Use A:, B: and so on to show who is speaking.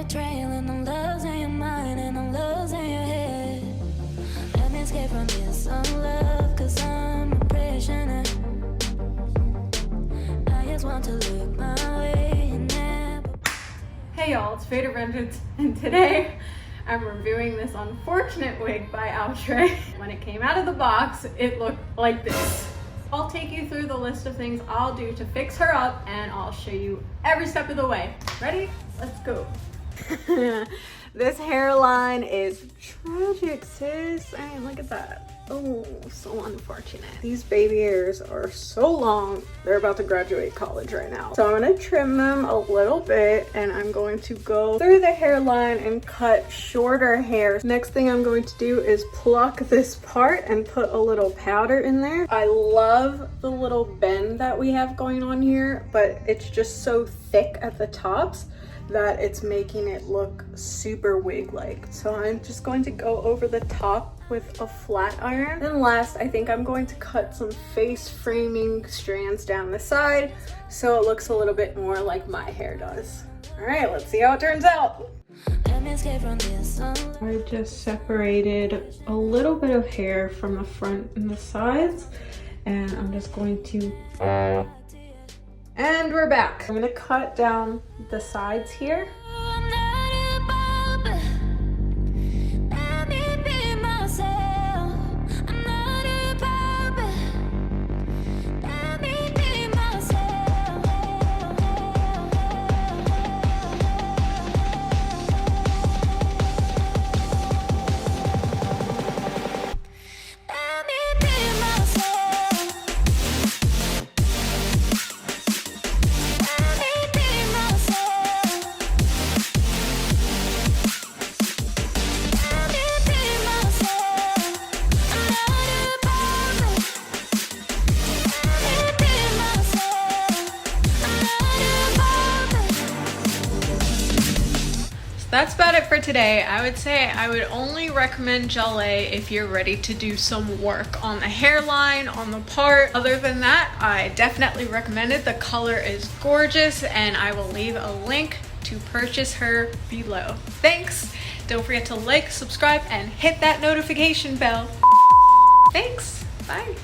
A: a trail and I'm losing your mind and I'm losing your head. Let me escape from this unlove, cause I'm a prisoner. I just want to look my way and never.
B: Hey y'all, it's VaderVengeance, and today I'm reviewing this unfortunate wig by Outre. When it came out of the box, it looked like this. I'll take you through the list of things I'll do to fix her up, and I'll show you every step of the way. Ready? Let's go. This hairline is tragic, sis. I mean, look at that. Oh, so unfortunate. These baby hairs are so long. They're about to graduate college right now. So I'm gonna trim them a little bit, and I'm going to go through the hairline and cut shorter hair. Next thing I'm going to do is pluck this part and put a little powder in there. I love the little bend that we have going on here, but it's just so thick at the tops that it's making it look super wig-like. So I'm just going to go over the top with a flat iron. Then last, I think I'm going to cut some face framing strands down the side so it looks a little bit more like my hair does. All right, let's see how it turns out. I just separated a little bit of hair from the front and the sides, and I'm just going to and we're back. I'm gonna cut down the sides here. That's about it for today. I would say I would only recommend Jhalay if you're ready to do some work on the hairline, on the part. Other than that, I definitely recommend it. The color is gorgeous, and I will leave a link to purchase her below. Thanks. Don't forget to like, subscribe, and hit that notification bell. Thanks. Bye.